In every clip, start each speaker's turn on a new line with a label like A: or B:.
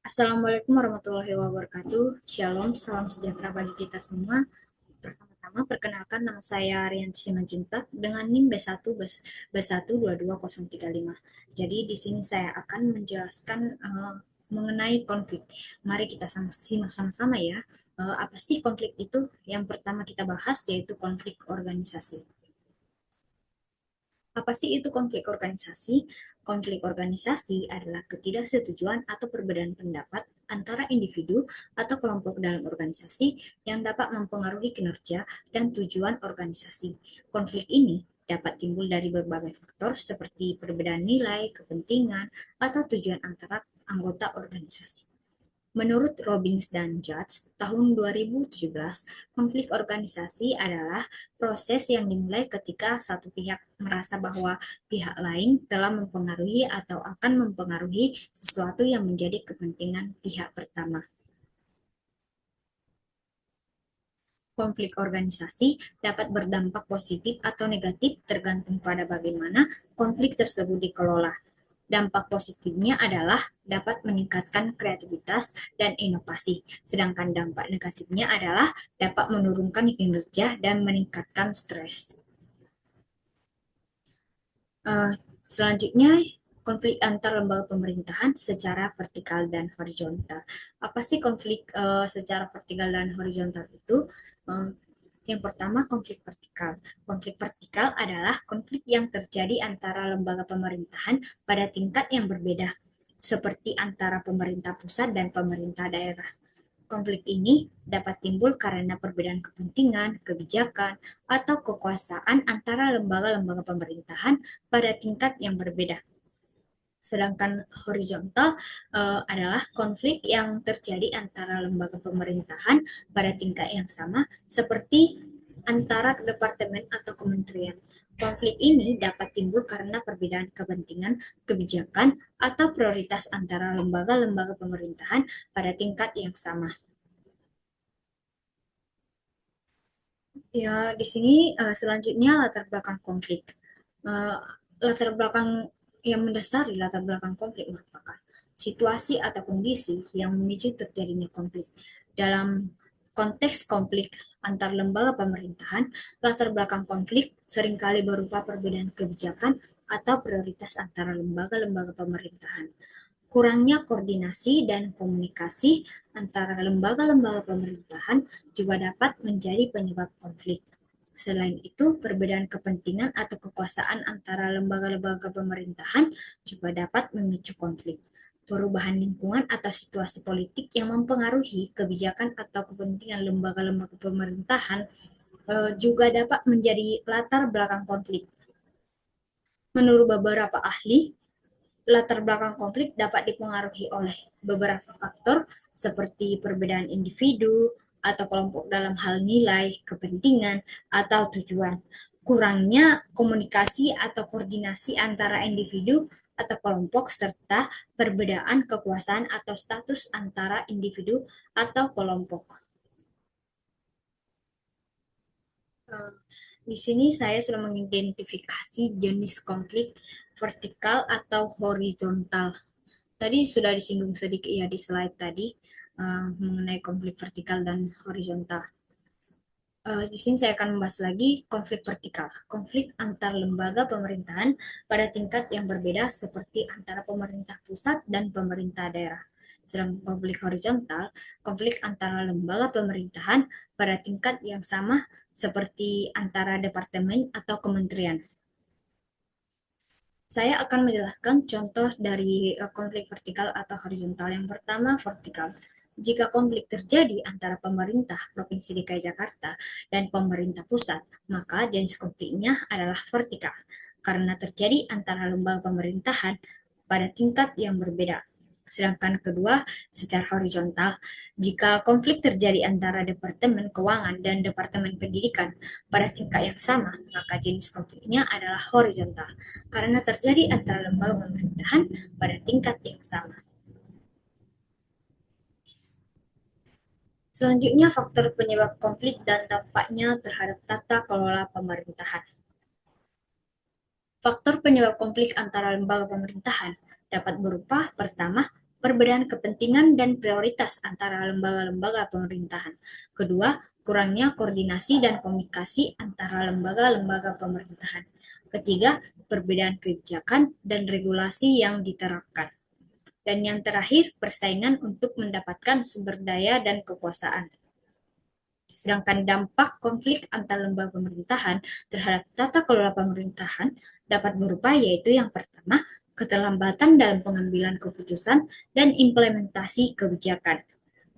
A: Assalamualaikum warahmatullahi wabarakatuh. Shalom, salam sejahtera bagi kita semua. Pertama-tama, perkenalkan nama saya Rianti Simanjuntak dengan NIM B1 B1222035. Jadi di sini saya akan menjelaskan mengenai konflik. Mari kita simak sama-sama ya. Apa sih konflik itu? Yang pertama kita bahas yaitu konflik organisasi. Apa sih itu konflik organisasi? Konflik organisasi adalah ketidaksetujuan atau perbedaan pendapat antara individu atau kelompok dalam organisasi yang dapat mempengaruhi kinerja dan tujuan organisasi. Konflik ini dapat timbul dari berbagai faktor seperti perbedaan nilai, kepentingan, atau tujuan antara anggota organisasi. Menurut Robbins dan Judge, tahun 2017, konflik organisasi adalah proses yang dimulai ketika satu pihak merasa bahwa pihak lain telah mempengaruhi atau akan mempengaruhi sesuatu yang menjadi kepentingan pihak pertama. Konflik organisasi dapat berdampak positif atau negatif tergantung pada bagaimana konflik tersebut dikelola. Dampak positifnya adalah dapat meningkatkan kreativitas dan inovasi, sedangkan dampak negatifnya adalah dapat menurunkan kinerja dan meningkatkan stres. Uh, Selanjutnya, konflik antar lembaga pemerintahan secara vertikal dan horizontal. Apa sih konflik secara vertikal dan horizontal itu? Uh, yang pertama, konflik vertikal. Konflik vertikal adalah konflik yang terjadi antara lembaga pemerintahan pada tingkat yang berbeda, seperti antara pemerintah pusat dan pemerintah daerah. Konflik ini dapat timbul karena perbedaan kepentingan, kebijakan, atau kekuasaan antara lembaga-lembaga pemerintahan pada tingkat yang berbeda. Sedangkan horizontal adalah konflik yang terjadi antara lembaga pemerintahan pada tingkat yang sama, seperti antara departemen atau kementerian. Konflik ini dapat timbul karena perbedaan kepentingan, kebijakan, atau prioritas antara lembaga-lembaga pemerintahan pada tingkat yang sama. Ya, di sini selanjutnya latar belakang konflik. Eh, Latar belakang yang mendasari latar belakang konflik merupakan situasi atau kondisi yang memicu terjadinya konflik. Dalam konteks konflik antar lembaga pemerintahan, latar belakang konflik seringkali berupa perbedaan kebijakan atau prioritas antara lembaga-lembaga pemerintahan. Kurangnya koordinasi dan komunikasi antara lembaga-lembaga pemerintahan juga dapat menjadi penyebab konflik. Selain itu, perbedaan kepentingan atau kekuasaan antara lembaga-lembaga pemerintahan juga dapat memicu konflik. Perubahan lingkungan atau situasi politik yang mempengaruhi kebijakan atau kepentingan lembaga-lembaga pemerintahan juga dapat menjadi latar belakang konflik. Menurut beberapa ahli, latar belakang konflik dapat dipengaruhi oleh beberapa faktor seperti perbedaan individu atau kelompok dalam hal nilai, kepentingan, atau tujuan. Kurangnya komunikasi atau koordinasi antara individu atau kelompok serta perbedaan kekuasaan atau status antara individu atau kelompok. Eh, Di sini saya sudah mengidentifikasi jenis konflik vertikal atau horizontal. Tadi sudah disinggung sedikit ya di slide tadi mengenai konflik vertikal dan horizontal. Di sini saya akan membahas lagi konflik vertikal, konflik antar lembaga pemerintahan pada tingkat yang berbeda seperti antara pemerintah pusat dan pemerintah daerah. Sedangkan konflik horizontal, konflik antara lembaga pemerintahan pada tingkat yang sama seperti antara departemen atau kementerian. Saya akan menjelaskan contoh dari konflik vertikal atau horizontal. Yang pertama, vertikal. Jika konflik terjadi antara pemerintah Provinsi DKI Jakarta dan pemerintah pusat, maka jenis konfliknya adalah vertikal, karena terjadi antara lembaga pemerintahan pada tingkat yang berbeda. Sedangkan kedua, secara horizontal, jika konflik terjadi antara Departemen Keuangan dan Departemen Pendidikan pada tingkat yang sama, maka jenis konfliknya adalah horizontal, karena terjadi antara lembaga pemerintahan pada tingkat yang sama. Selanjutnya, faktor penyebab konflik dan dampaknya terhadap tata kelola pemerintahan. Faktor penyebab konflik antara lembaga pemerintahan dapat berupa pertama, perbedaan kepentingan dan prioritas antara lembaga-lembaga pemerintahan. Kedua, kurangnya koordinasi dan komunikasi antara lembaga-lembaga pemerintahan. Ketiga, perbedaan kebijakan dan regulasi yang diterapkan. Dan yang terakhir, persaingan untuk mendapatkan sumber daya dan kekuasaan. Sedangkan dampak konflik antar lembaga pemerintahan terhadap tata kelola pemerintahan dapat berupa yaitu yang pertama, keterlambatan dalam pengambilan keputusan dan implementasi kebijakan.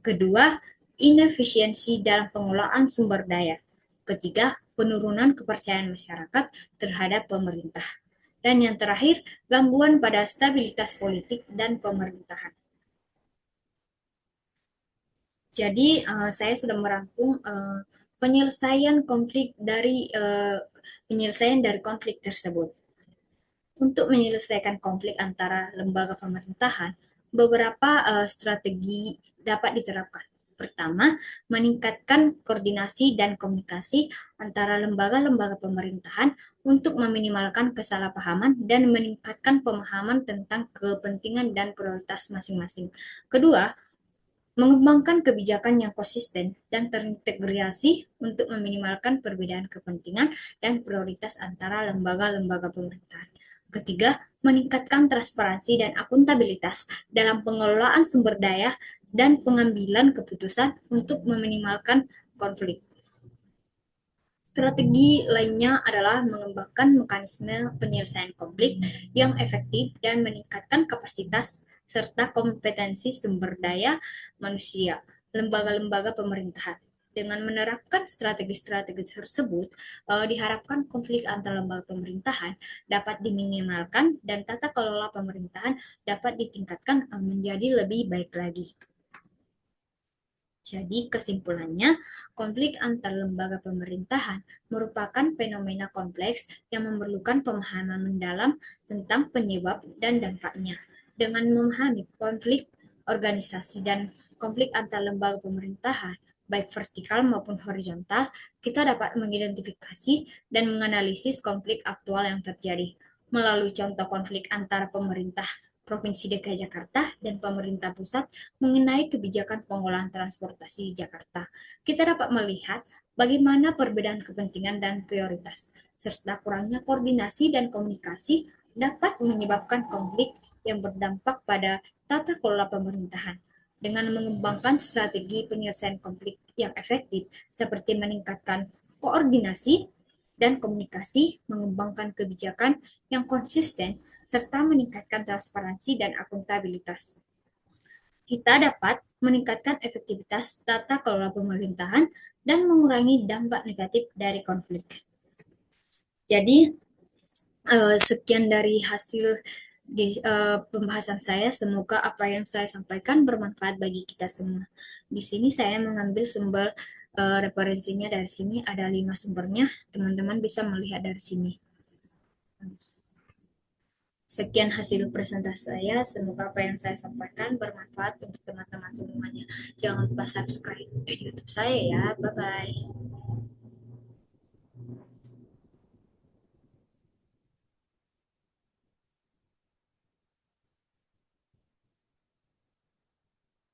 A: Kedua, inefisiensi dalam pengelolaan sumber daya. Ketiga, penurunan kepercayaan masyarakat terhadap pemerintah. Dan yang terakhir, gangguan pada stabilitas politik dan pemerintahan. Jadi, saya sudah merangkum penyelesaian dari konflik tersebut. Untuk menyelesaikan konflik antara lembaga pemerintahan, beberapa strategi dapat diterapkan. Pertama, meningkatkan koordinasi dan komunikasi antara lembaga-lembaga pemerintahan untuk meminimalkan kesalahpahaman dan meningkatkan pemahaman tentang kepentingan dan prioritas masing-masing. Kedua, mengembangkan kebijakan yang konsisten dan terintegrasi untuk meminimalkan perbedaan kepentingan dan prioritas antara lembaga-lembaga pemerintahan. Ketiga, meningkatkan transparansi dan akuntabilitas dalam pengelolaan sumber daya dan pengambilan keputusan untuk meminimalkan konflik. Strategi lainnya adalah mengembangkan mekanisme penyelesaian konflik yang efektif dan meningkatkan kapasitas serta kompetensi sumber daya manusia, lembaga-lembaga pemerintahan. Dengan menerapkan strategi-strategi tersebut, diharapkan konflik antar lembaga pemerintahan dapat diminimalkan dan tata kelola pemerintahan dapat ditingkatkan menjadi lebih baik lagi. Jadi, kesimpulannya, konflik antar lembaga pemerintahan merupakan fenomena kompleks yang memerlukan pemahaman mendalam tentang penyebab dan dampaknya. Dengan memahami konflik organisasi dan konflik antar lembaga pemerintahan, baik vertikal maupun horizontal, kita dapat mengidentifikasi dan menganalisis konflik aktual yang terjadi. Melalui contoh konflik antara pemerintah Provinsi DKI Jakarta dan pemerintah pusat mengenai kebijakan pengolahan transportasi di Jakarta, kita dapat melihat bagaimana perbedaan kepentingan dan prioritas, serta kurangnya koordinasi dan komunikasi dapat menyebabkan konflik yang berdampak pada tata kelola pemerintahan. Dengan mengembangkan strategi penyelesaian konflik yang efektif, seperti meningkatkan koordinasi dan komunikasi, mengembangkan kebijakan yang konsisten, serta meningkatkan transparansi dan akuntabilitas, kita dapat meningkatkan efektivitas tata kelola pemerintahan dan mengurangi dampak negatif dari konflik. Jadi, sekian dari hasil pembahasan saya. Semoga apa yang saya sampaikan bermanfaat bagi kita semua. Di sini saya mengambil sumber referensinya dari sini. Ada 5 sumbernya. Teman-teman bisa melihat dari sini. Sekian hasil presentasi saya. Semoga apa yang saya sampaikan bermanfaat untuk teman-teman semuanya. Jangan lupa subscribe YouTube saya ya. Bye-bye.